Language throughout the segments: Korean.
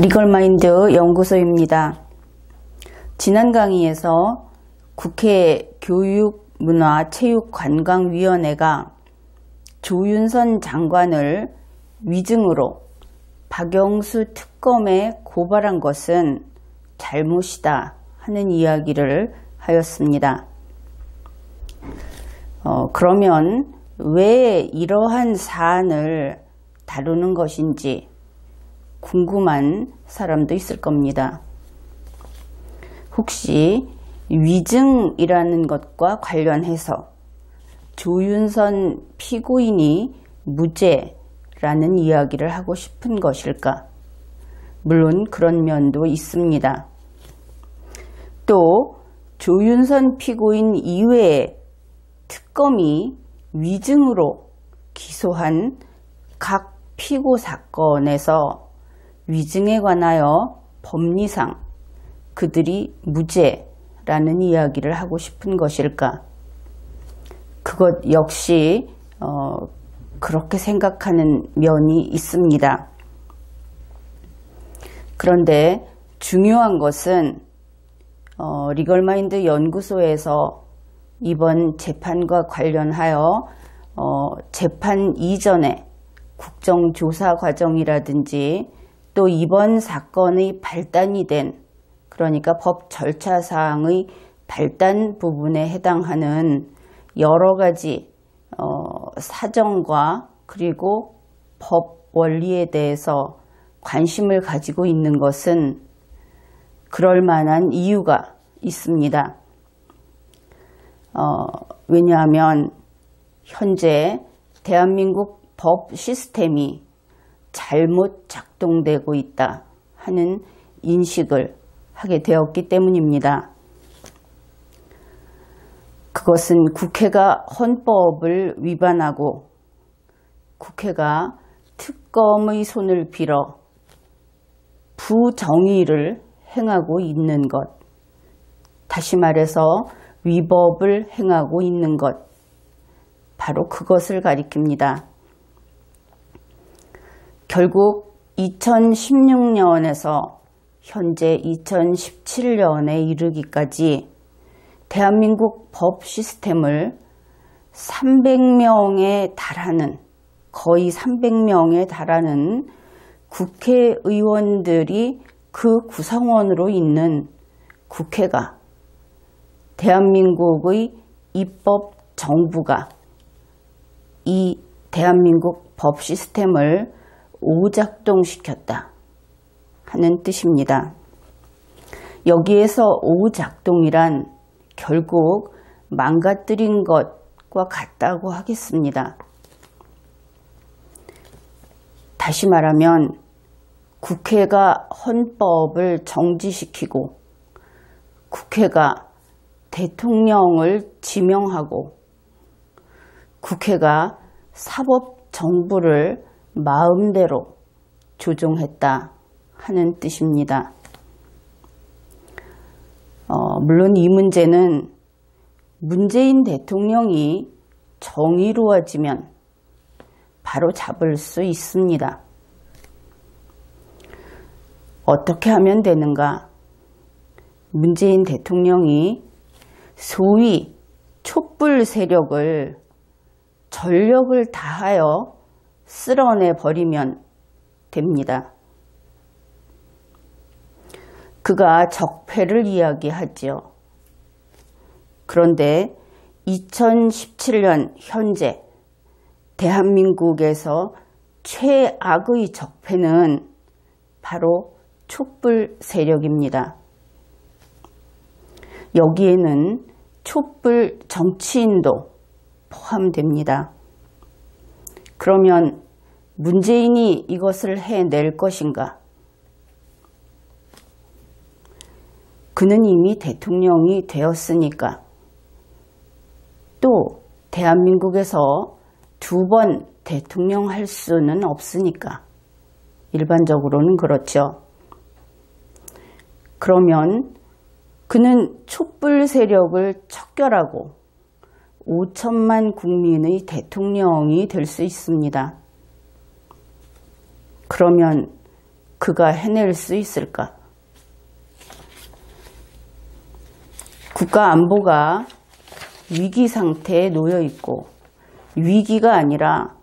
리걸마인드 연구소입니다. 지난 강의에서 국회 교육문화체육관광위원회가 조윤선 장관을 위증으로 박영수 특검에 고발한 것은 잘못이다 하는 이야기를 하였습니다. 그러면 왜 이러한 사안을 다루는 것인지 궁금한 사람도 있을 겁니다. 혹시 위증이라는 것과 관련해서 조윤선 피고인이 무죄라는 이야기를 하고 싶은 것일까? 물론 그런 면도 있습니다. 또 조윤선 피고인 이외에 특검이 위증으로 기소한 각 피고 사건에서 위증에 관하여 법리상 그들이 무죄라는 이야기를 하고 싶은 것일까? 그것 역시 그렇게 생각하는 면이 있습니다. 그런데 중요한 것은 리걸마인드 연구소에서 이번 재판과 관련하여 재판 이전에 국정조사 과정이라든지 또 이번 사건의 발단이 된, 그러니까 법 절차사항의 발단 부분에 해당하는 여러 가지 사정과 그리고 법 원리에 대해서 관심을 가지고 있는 것은 그럴 만한 이유가 있습니다. 왜냐하면 현재 대한민국 법 시스템이 잘못 작동되고 있다 하는 인식을 하게 되었기 때문입니다. 그것은 국회가 헌법을 위반하고 국회가 특검의 손을 빌어 부정의를 행하고 있는 것, 다시 말해서 위법을 행하고 있는 것, 바로 그것을 가리킵니다. 결국 2016년에서 현재 2017년에 이르기까지 대한민국 법 시스템을 300명에 달하는, 거의 300명에 달하는 국회의원들이 그 구성원으로 있는 국회가, 대한민국의 입법 정부가 이 대한민국 법 시스템을 오작동시켰다 하는 뜻입니다. 여기에서 오작동이란 결국 망가뜨린 것과 같다고 하겠습니다. 다시 말하면 국회가 헌법을 정지시키고 국회가 대통령을 지명하고 국회가 사법정부를 마음대로 조종했다 하는 뜻입니다. 물론 이 문제는 문재인 대통령이 정의로워지면 바로 잡을 수 있습니다. 어떻게 하면 되는가? 문재인 대통령이 소위 촛불 세력을 전력을 다하여 쓸어내버리면 됩니다. 그가 적폐를 이야기하죠. 그런데 2017년 현재 대한민국에서 최악의 적폐는 바로 촛불 세력입니다. 여기에는 촛불 정치인도 포함됩니다. 그러면 문재인이 이것을 해낼 것인가? 그는 이미 대통령이 되었으니까. 또 대한민국에서 두 번 대통령 할 수는 없으니까. 일반적으로는 그렇죠. 그러면 그는 촛불 세력을 척결하고 5천만 국민의 대통령이 될 수 있습니다. 그러면 그가 해낼 수 있을까? 국가 안보가 위기 상태에 놓여 있고, 위기가 아니라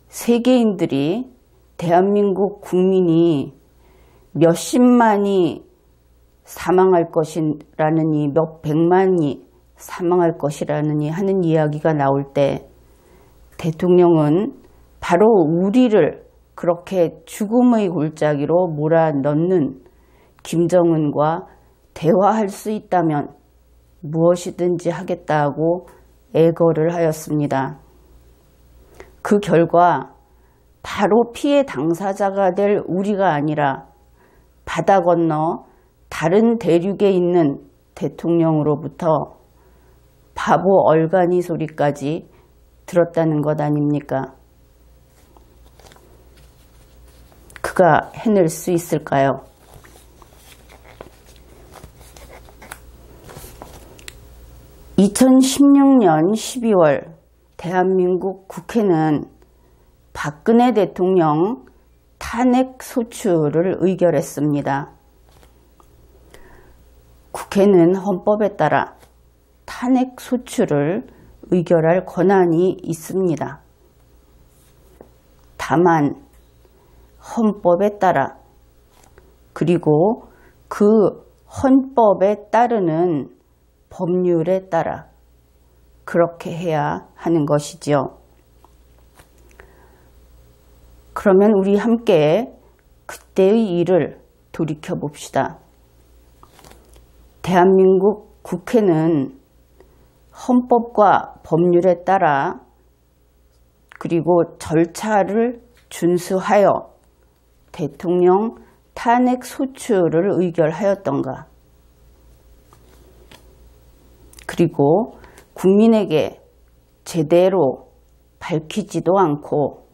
세계인들이 대한민국 국민이 몇십만이 사망할 것이라느니 몇백만이 사망할 것이라느니 하는 이야기가 나올 때 대통령은 바로 우리를 그렇게 죽음의 골짜기로 몰아넣는 김정은과 대화할 수 있다면 무엇이든지 하겠다고 애걸을 하였습니다. 그 결과 바로 피해 당사자가 될 우리가 아니라 바다 건너 다른 대륙에 있는 대통령으로부터 바보 얼간이 소리까지 들었다는 것 아닙니까? 그가 해낼 수 있을까요? (2016년 12월) 대한민국 국회는 박근혜 대통령 탄핵 소추를 의결했습니다. 국회는 헌법에 따라 탄핵 소추를 의결할 권한이 있습니다. 다만 헌법에 따라, 그리고 그 헌법에 따르는 법률에 따라 그렇게 해야 하는 것이지요. 그러면 우리 함께 그때의 일을 돌이켜 봅시다. 대한민국 국회는 헌법과 법률에 따라 그리고 절차를 준수하여 대통령 탄핵 소추를 의결하였던가? 그리고 국민에게 제대로 밝히지도 않고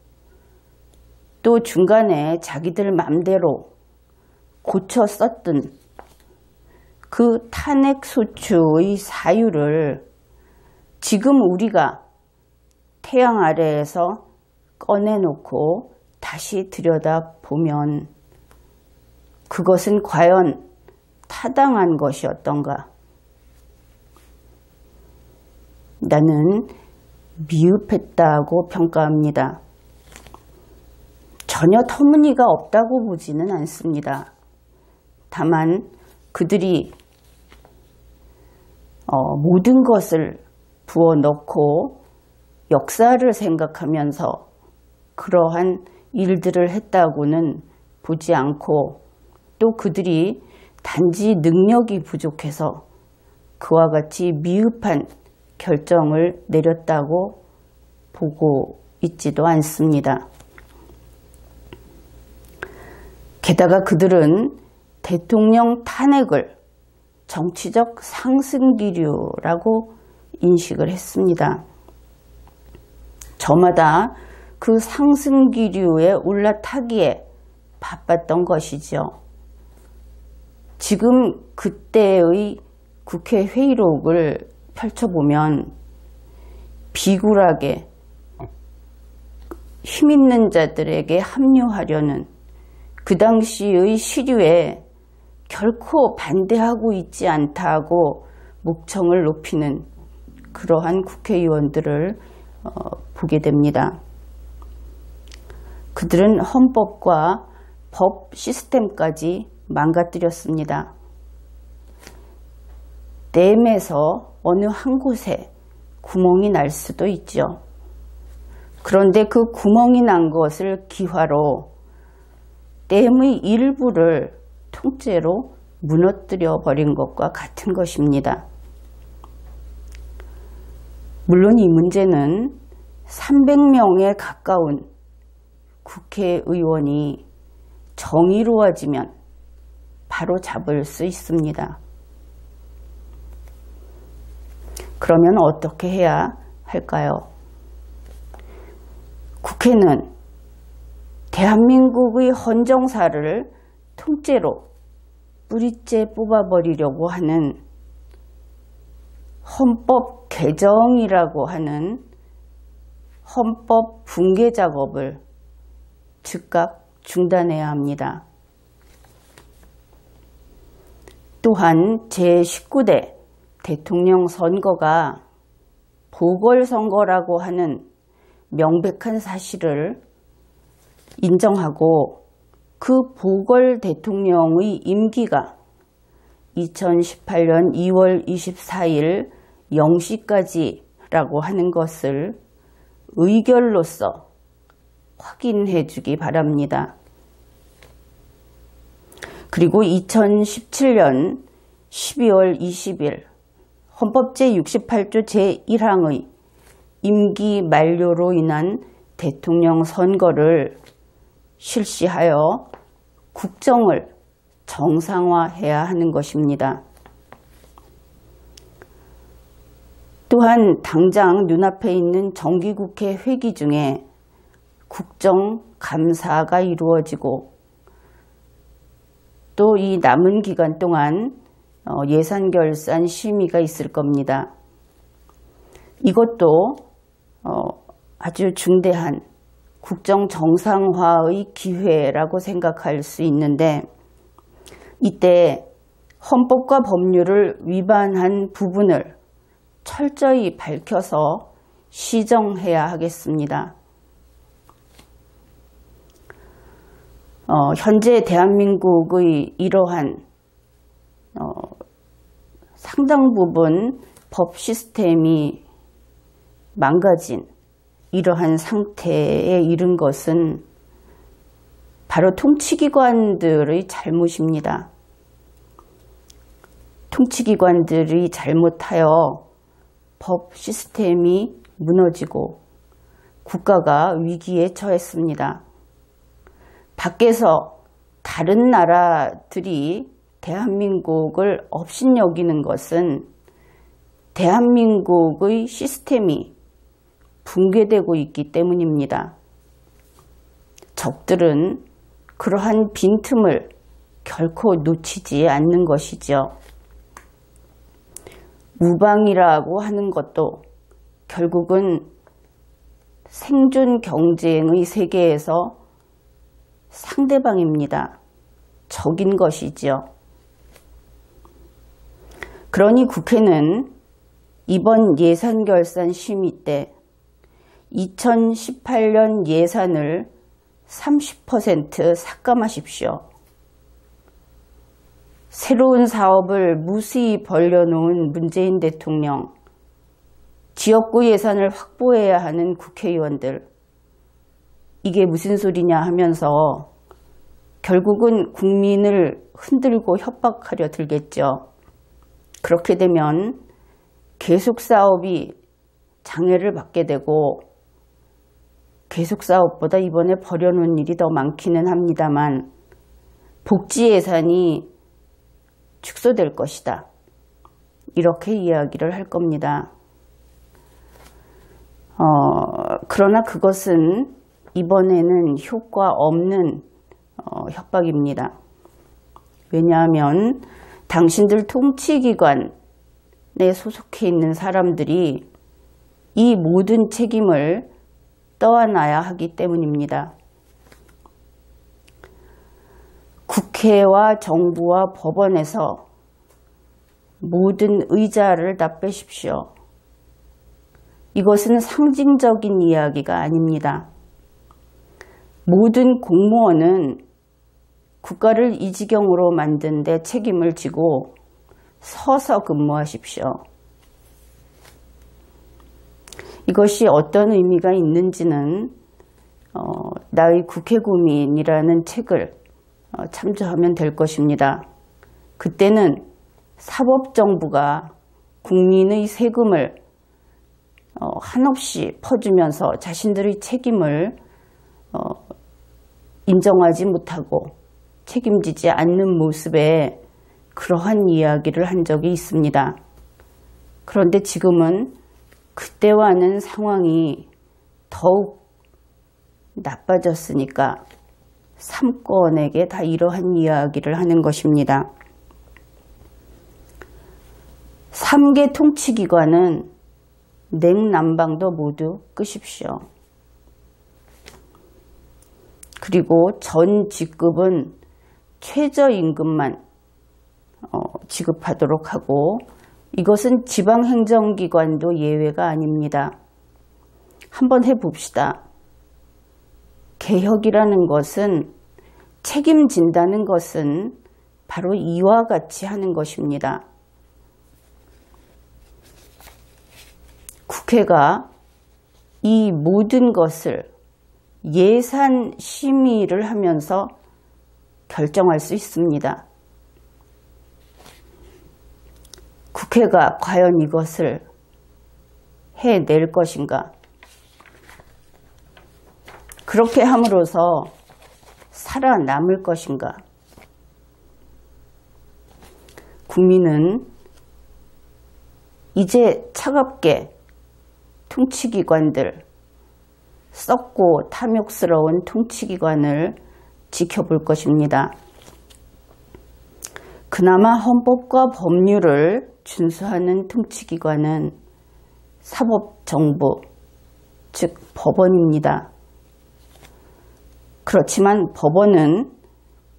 또 중간에 자기들 맘대로 고쳐 썼던 그 탄핵 소추의 사유를 지금 우리가 태양 아래에서 꺼내놓고 다시 들여다보면 그것은 과연 타당한 것이었던가? 나는 미흡했다고 평가합니다. 전혀 터무니가 없다고 보지는 않습니다. 다만 그들이 모든 것을 부어넣고 역사를 생각하면서 그러한 일들을 했다고는 보지 않고, 또 그들이 단지 능력이 부족해서 그와 같이 미흡한 결정을 내렸다고 보고 있지도 않습니다. 게다가 그들은 대통령 탄핵을 정치적 상승기류라고 인식을 했습니다. 저마다 그 상승기류에 올라타기에 바빴던 것이죠. 지금 그때의 국회 회의록을 펼쳐보면 비굴하게 힘있는 자들에게 합류하려는 그 당시의 시류에 결코 반대하고 있지 않다고 목청을 높이는 그러한 국회의원들을 보게 됩니다. 그들은 헌법과 법 시스템까지 망가뜨렸습니다. 댐에서 어느 한 곳에 구멍이 날 수도 있죠. 그런데 그 구멍이 난 것을 기화로 댐의 일부를 통째로 무너뜨려 버린 것과 같은 것입니다. 물론 이 문제는 300명에 가까운 국회의원이 정의로워지면 바로 잡을 수 있습니다. 그러면 어떻게 해야 할까요? 국회는 대한민국의 헌정사를 통째로 뿌리째 뽑아버리려고 하는 헌법 개정이라고 하는 헌법 붕괴 작업을 즉각 중단해야 합니다. 또한 제19대 대통령 선거가 보궐선거라고 하는 명백한 사실을 인정하고 그 보궐 대통령의 임기가 2018년 2월 24일 0시까지라고 하는 것을 의결로서 확인해 주기 바랍니다. 그리고 2017년 12월 20일 헌법 제68조 제1항의 임기 만료로 인한 대통령 선거를 실시하여 국정을 정상화해야 하는 것입니다. 또한 당장 눈앞에 있는 정기국회 회기 중에 국정감사가 이루어지고 또 이 남은 기간 동안 예산결산 심의가 있을 겁니다. 이것도 아주 중대한 국정 정상화의 기회라고 생각할 수 있는데 이때 헌법과 법률을 위반한 부분을 철저히 밝혀서 시정해야 하겠습니다. 현재 대한민국의 이러한 상당 부분 법 시스템이 망가진 이러한 상태에 이른 것은 바로 통치기관들의 잘못입니다. 통치기관들이 잘못하여 법 시스템이 무너지고 국가가 위기에 처했습니다. 밖에서 다른 나라들이 대한민국을 업신여기는 것은 대한민국의 시스템이 붕괴되고 있기 때문입니다. 적들은 그러한 빈틈을 결코 놓치지 않는 것이죠. 우방이라고 하는 것도 결국은 생존 경쟁의 세계에서 상대방입니다. 적인 것이지요. 그러니 국회는 이번 예산결산 심의 때 2018년 예산을 30% 삭감하십시오. 새로운 사업을 무수히 벌려놓은 문재인 대통령, 지역구 예산을 확보해야 하는 국회의원들, 이게 무슨 소리냐 하면서 결국은 국민을 흔들고 협박하려 들겠죠. 그렇게 되면 계속 사업이 장애를 받게 되고 계속 사업보다 이번에 버려놓은 일이 더 많기는 합니다만 복지 예산이 축소될 것이다. 이렇게 이야기를 할 겁니다. 그러나 그것은 이번에는 효과 없는 협박입니다. 왜냐하면 당신들 통치기관에 소속해 있는 사람들이 이 모든 책임을 떠안아야 하기 때문입니다. 국회와 정부와 법원에서 모든 의자를 다 빼십시오. 이것은 상징적인 이야기가 아닙니다. 모든 공무원은 국가를 이 지경으로 만든 데 책임을 지고 서서 근무하십시오. 이것이 어떤 의미가 있는지는 나의 국회고민이라는 책을 참조하면 될 것입니다. 그때는 사법정부가 국민의 세금을 한없이 퍼주면서 자신들의 책임을 인정하지 못하고 책임지지 않는 모습에 그러한 이야기를 한 적이 있습니다. 그런데 지금은 그때와는 상황이 더욱 나빠졌으니까 삼권에게 다 이러한 이야기를 하는 것입니다. 3개 통치기관은 냉난방도 모두 끄십시오. 그리고 전 직급은 최저임금만 지급하도록 하고, 이것은 지방행정기관도 예외가 아닙니다. 한번 해봅시다. 개혁이라는 것은, 책임진다는 것은 바로 이와 같이 하는 것입니다. 국회가 이 모든 것을 예산 심의를 하면서 결정할 수 있습니다. 국회가 과연 이것을 해낼 것인가? 그렇게 함으로써 살아남을 것인가? 국민은 이제 차갑게 통치기관들, 썩고 탐욕스러운 통치기관을 지켜볼 것입니다. 그나마 헌법과 법률을 준수하는 통치기관은 사법정부, 즉 법원입니다. 그렇지만 법원은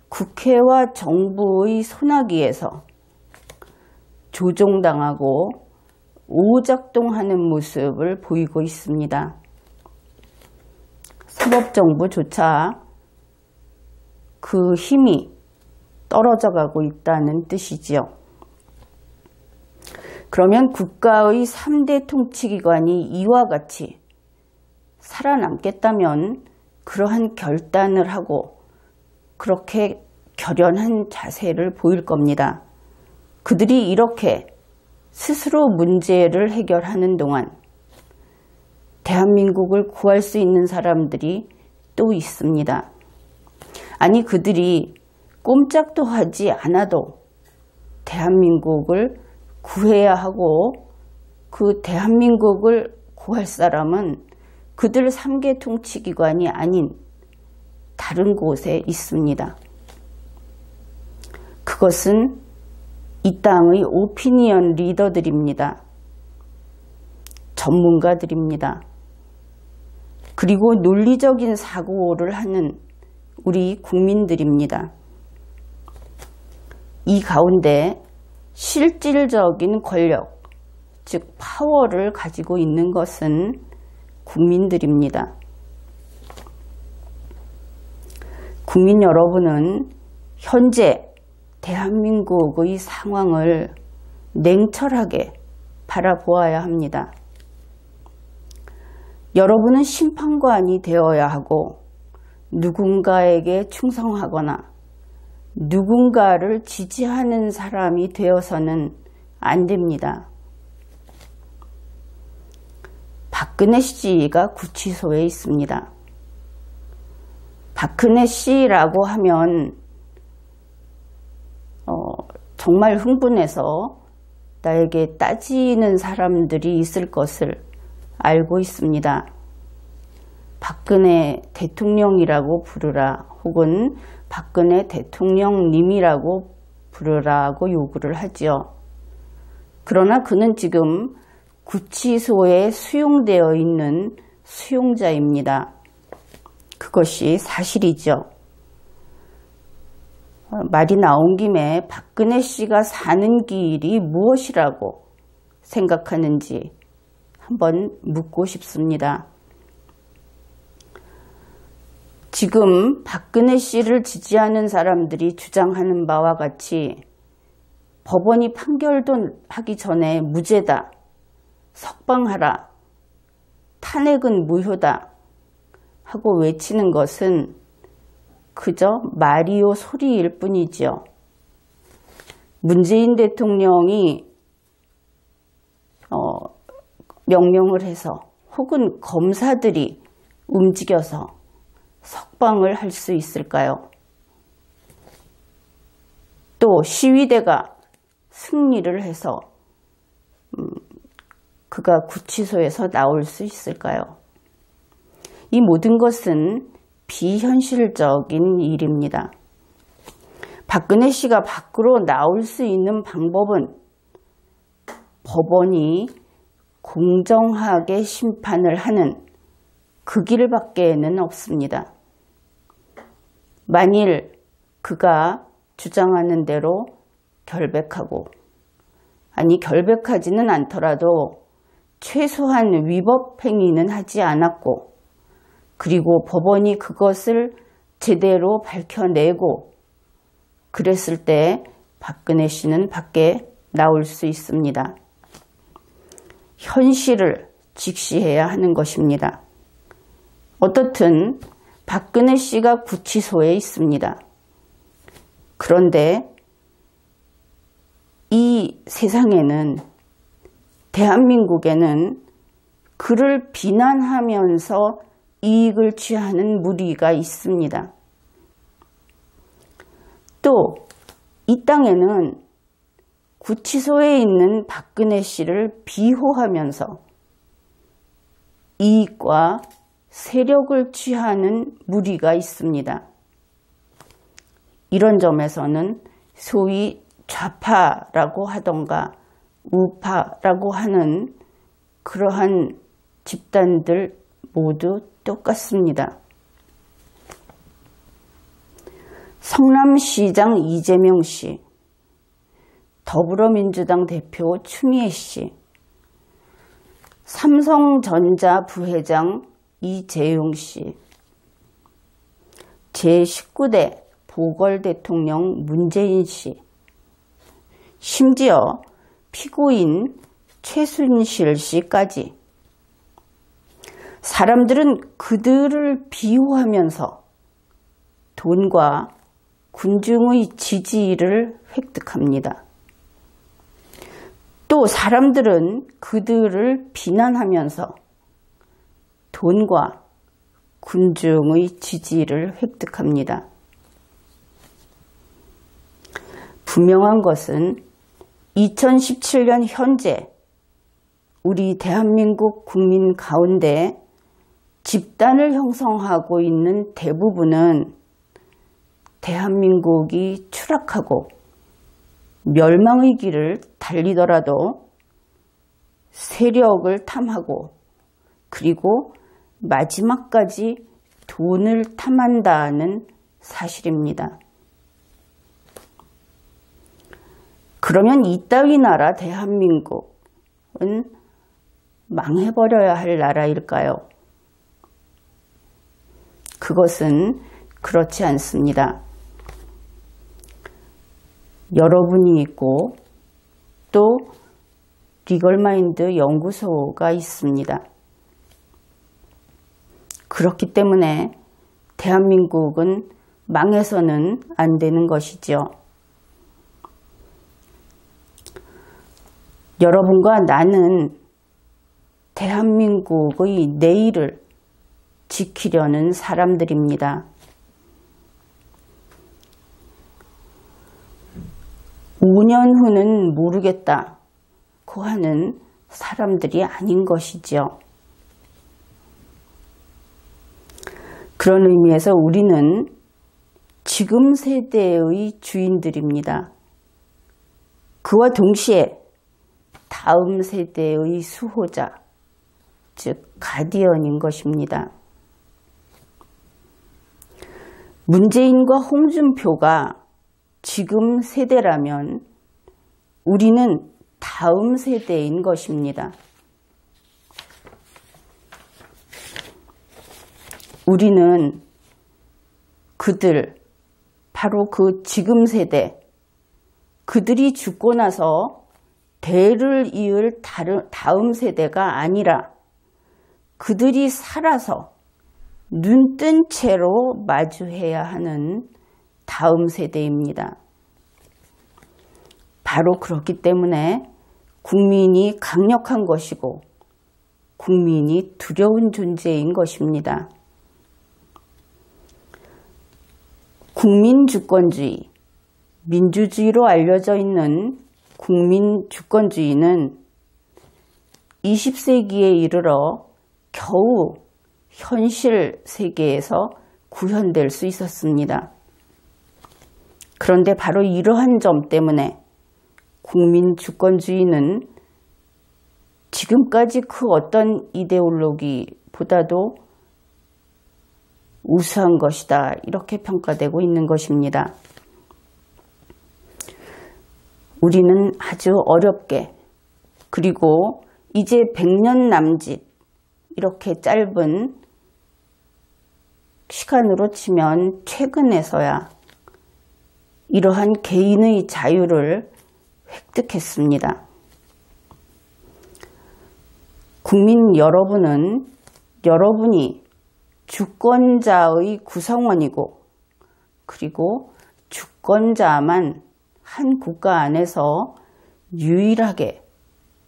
국회와 정부의 손아귀에서 조종당하고 오작동하는 모습을 보이고 있습니다. 사법정부조차 그 힘이 떨어져 가고 있다는 뜻이지요. 그러면 국가의 3대 통치기관이 이와 같이 살아남겠다면 그러한 결단을 하고 그렇게 결연한 자세를 보일 겁니다. 그들이 이렇게 스스로 문제를 해결하는 동안 대한민국을 구할 수 있는 사람들이 또 있습니다. 아니, 그들이 꼼짝도 하지 않아도 대한민국을 구해야 하고 그 대한민국을 구할 사람은 그들 3개 통치기관이 아닌 다른 곳에 있습니다. 그것은 이 땅의 오피니언 리더들입니다. 전문가들입니다. 그리고 논리적인 사고를 하는 우리 국민들입니다. 이 가운데 실질적인 권력, 즉 파워를 가지고 있는 것은 국민들입니다. 국민 여러분은 현재 대한민국의 상황을 냉철하게 바라보아야 합니다. 여러분은 심판관이 되어야 하고 누군가에게 충성하거나 누군가를 지지하는 사람이 되어서는 안 됩니다. 박근혜 씨가 구치소에 있습니다. 박근혜 씨라고 하면 정말 흥분해서 나에게 따지는 사람들이 있을 것을 알고 있습니다. 박근혜 대통령이라고 부르라, 혹은 박근혜 대통령님이라고 부르라고 요구를 하지요. 그러나 그는 지금 구치소에 수용되어 있는 수용자입니다. 그것이 사실이죠. 말이 나온 김에 박근혜 씨가 사는 길이 무엇이라고 생각하는지 한번 묻고 싶습니다. 지금 박근혜 씨를 지지하는 사람들이 주장하는 바와 같이 법원이 판결도 하기 전에 무죄다, 석방하라, 탄핵은 무효다 하고 외치는 것은 그저 말이요 소리일 뿐이지요. 문재인 대통령이 명령을 해서 혹은 검사들이 움직여서 석방을 할 수 있을까요? 또 시위대가 승리를 해서 그가 구치소에서 나올 수 있을까요? 이 모든 것은 비현실적인 일입니다. 박근혜 씨가 밖으로 나올 수 있는 방법은 법원이 공정하게 심판을 하는 그 길밖에는 없습니다. 만일 그가 주장하는 대로 결백하고, 아니 결백하지는 않더라도 최소한 위법 행위는 하지 않았고, 그리고 법원이 그것을 제대로 밝혀내고 그랬을 때 박근혜 씨는 밖에 나올 수 있습니다. 현실을 직시해야 하는 것입니다. 어떻든 박근혜 씨가 구치소에 있습니다. 그런데 이 세상에는, 대한민국에는 그를 비난하면서 이익을 취하는 무리가 있습니다. 또 이 땅에는 구치소에 있는 박근혜 씨를 비호하면서 이익과 세력을 취하는 무리가 있습니다. 이런 점에서는 소위 좌파라고 하던가 우파라고 하는 그러한 집단들 모두 똑같습니다. 성남시장 이재명 씨, 더불어민주당 대표 추미애 씨, 삼성전자 부회장 이재용 씨, 제19대 보궐대통령 문재인 씨, 심지어 피고인 최순실 씨까지 사람들은 그들을 비호하면서 돈과 군중의 지지를 획득합니다. 또 사람들은 그들을 비난하면서 돈과 군중의 지지를 획득합니다. 분명한 것은 2017년 현재 우리 대한민국 국민 가운데 집단을 형성하고 있는 대부분은 대한민국이 추락하고 멸망의 길을 달리더라도 세력을 탐하고 그리고 마지막까지 돈을 탐한다는 사실입니다. 그러면 이따위 나라 대한민국은 망해버려야 할 나라일까요? 그것은 그렇지 않습니다. 여러분이 있고 또 리걸마인드 연구소가 있습니다. 그렇기 때문에 대한민국은 망해서는 안 되는 것이죠. 여러분과 나는 대한민국의 내일을 지키려는 사람들입니다. 5년 후는 모르겠다고 하는 사람들이 아닌 것이죠. 그런 의미에서 우리는 지금 세대의 주인들입니다. 그와 동시에 다음 세대의 수호자, 즉 가디언인 것입니다. 문재인과 홍준표가 지금 세대라면 우리는 다음 세대인 것입니다. 우리는 그들, 바로 그 지금 세대, 그들이 죽고 나서 대를 이을 다음 세대가 아니라 그들이 살아서 눈뜬 채로 마주해야 하는 다음 세대입니다. 바로 그렇기 때문에 국민이 강력한 것이고 국민이 두려운 존재인 것입니다. 국민주권주의, 민주주의로 알려져 있는 국민주권주의는 20세기에 이르러 겨우 현실 세계에서 구현될 수 있었습니다. 그런데 바로 이러한 점 때문에 국민주권주의는 지금까지 그 어떤 이데올로기보다도 우수한 것이다, 이렇게 평가되고 있는 것입니다. 우리는 아주 어렵게, 그리고 이제 100년 남짓, 이렇게 짧은 시간으로 치면 최근에서야 이러한 개인의 자유를 획득했습니다. 국민 여러분은 여러분이 주권자의 구성원이고, 그리고 주권자만 한 국가 안에서 유일하게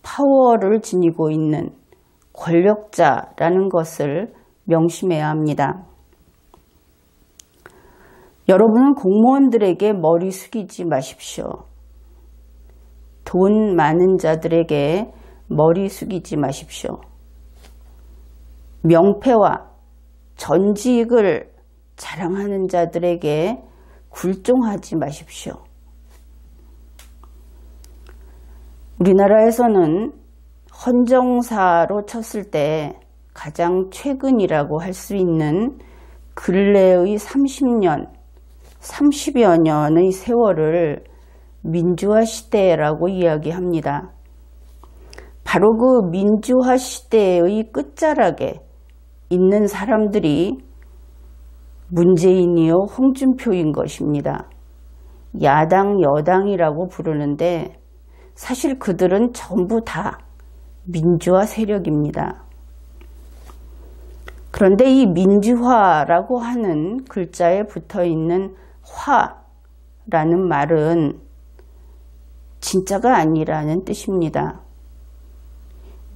파워를 지니고 있는 권력자라는 것을 명심해야 합니다. 여러분은 공무원들에게 머리 숙이지 마십시오. 돈 많은 자들에게 머리 숙이지 마십시오. 명패와 전직을 자랑하는 자들에게 굴종하지 마십시오. 우리나라에서는 헌정사로 쳤을 때 가장 최근이라고 할 수 있는 근래의 30년, 30여 년의 세월을 민주화 시대라고 이야기합니다. 바로 그 민주화 시대의 끝자락에 있는 사람들이 문재인이요 홍준표인 것입니다. 야당, 여당이라고 부르는데 사실 그들은 전부 다 민주화 세력입니다. 그런데 이 민주화라고 하는 글자에 붙어있는 화라는 말은 진짜가 아니라는 뜻입니다.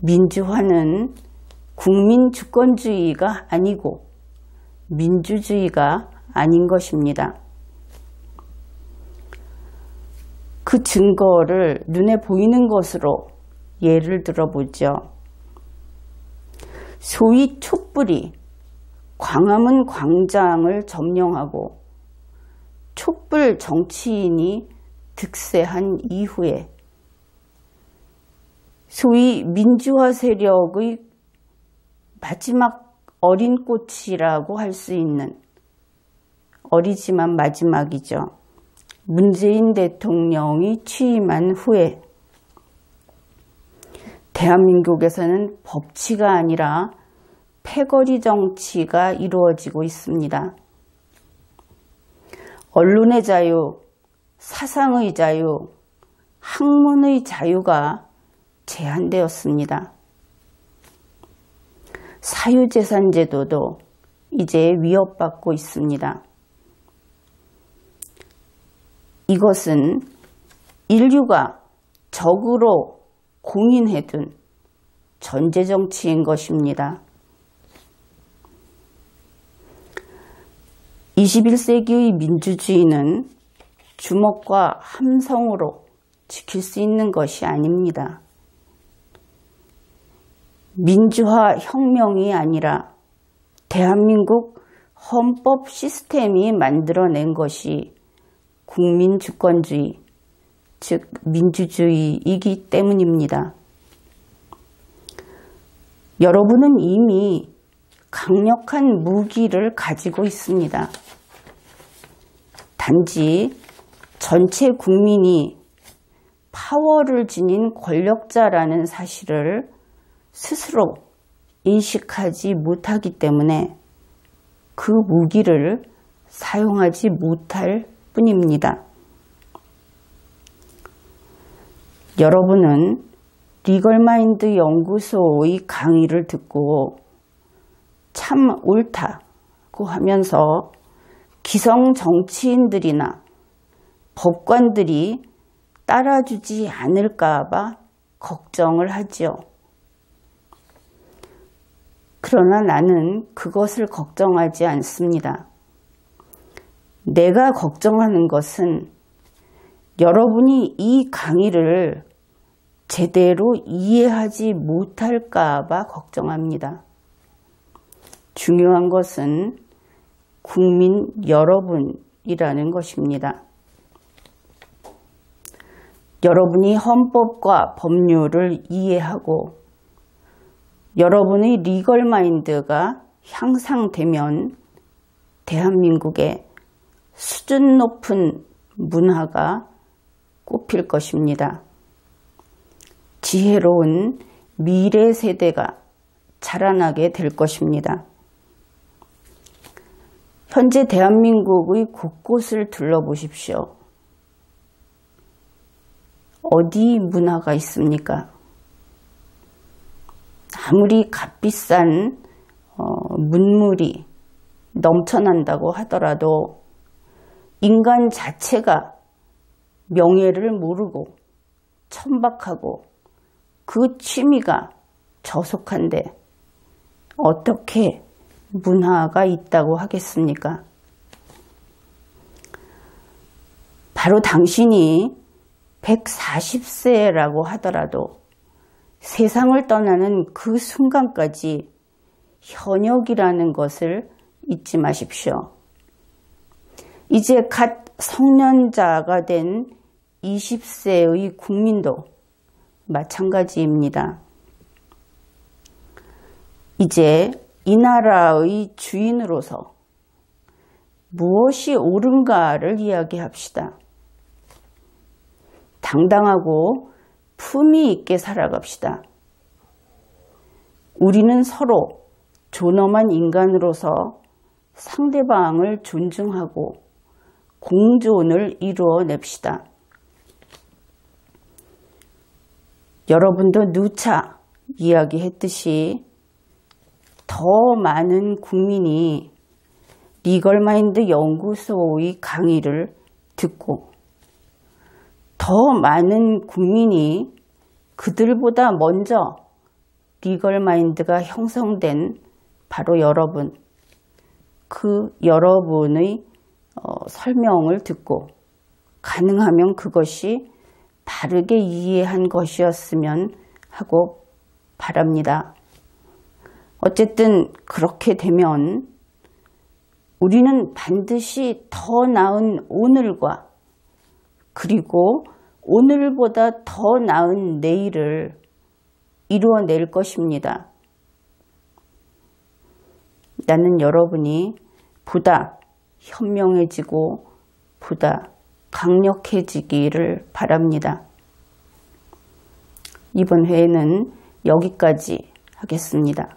민주화는 국민 주권주의가 아니고 민주주의가 아닌 것입니다. 그 증거를 눈에 보이는 것으로 예를 들어보죠. 소위 촛불이 광화문 광장을 점령하고 촛불 정치인이 득세한 이후에 소위 민주화 세력의 마지막 어린 꽃이라고 할 수 있는, 어리지만 마지막이죠. 문재인 대통령이 취임한 후에 대한민국에서는 법치가 아니라 패거리 정치가 이루어지고 있습니다. 언론의 자유, 사상의 자유, 학문의 자유가 제한되었습니다. 사유재산 제도도 이제 위협받고 있습니다. 이것은 인류가 적으로 공인해둔 전제정치인 것입니다. 21세기의 민주주의는 주먹과 함성으로 지킬 수 있는 것이 아닙니다. 민주화 혁명이 아니라 대한민국 헌법 시스템이 만들어낸 것이 국민주권주의, 즉 민주주의이기 때문입니다. 여러분은 이미 강력한 무기를 가지고 있습니다. 단지 전체 국민이 파워를 지닌 권력자라는 사실을 스스로 인식하지 못하기 때문에 그 무기를 사용하지 못할 뿐입니다. 여러분은 리걸마인드 연구소의 강의를 듣고 참 옳다고 하면서 기성 정치인들이나 법관들이 따라주지 않을까 봐 걱정을 하지요. 그러나 나는 그것을 걱정하지 않습니다. 내가 걱정하는 것은 여러분이 이 강의를 제대로 이해하지 못할까 봐 걱정합니다. 중요한 것은 국민 여러분이라는 것입니다. 여러분이 헌법과 법률을 이해하고 여러분의 리걸 마인드가 향상되면 대한민국에 수준 높은 문화가 꽃필 것입니다. 지혜로운 미래 세대가 자라나게 될 것입니다. 현재 대한민국의 곳곳을 둘러보십시오. 어디 문화가 있습니까? 아무리 값비싼 문물이 넘쳐난다고 하더라도 인간 자체가 명예를 모르고 천박하고 그 취미가 저속한데 어떻게 문화가 있다고 하겠습니까? 바로 당신이 140세라고 하더라도 세상을 떠나는 그 순간까지 현역이라는 것을 잊지 마십시오. 이제 갓 성년자가 된 20세의 국민도 마찬가지입니다. 이제 이 나라의 주인으로서 무엇이 옳은가를 이야기합시다. 당당하고 품위 있게 살아갑시다. 우리는 서로 존엄한 인간으로서 상대방을 존중하고 공존을 이루어냅시다. 여러분도 누차 이야기했듯이 더 많은 국민이 리걸마인드 연구소의 강의를 듣고 더 많은 국민이 그들보다 먼저 리걸마인드가 형성된 바로 여러분, 그 여러분의 설명을 듣고 가능하면 그것이 바르게 이해한 것이었으면 하고 바랍니다. 어쨌든 그렇게 되면 우리는 반드시 더 나은 오늘과 그리고 오늘보다 더 나은 내일을 이루어낼 것입니다. 나는 여러분이 보다 현명해지고 보다 강력해지기를 바랍니다. 이번 회에는 여기까지 하겠습니다.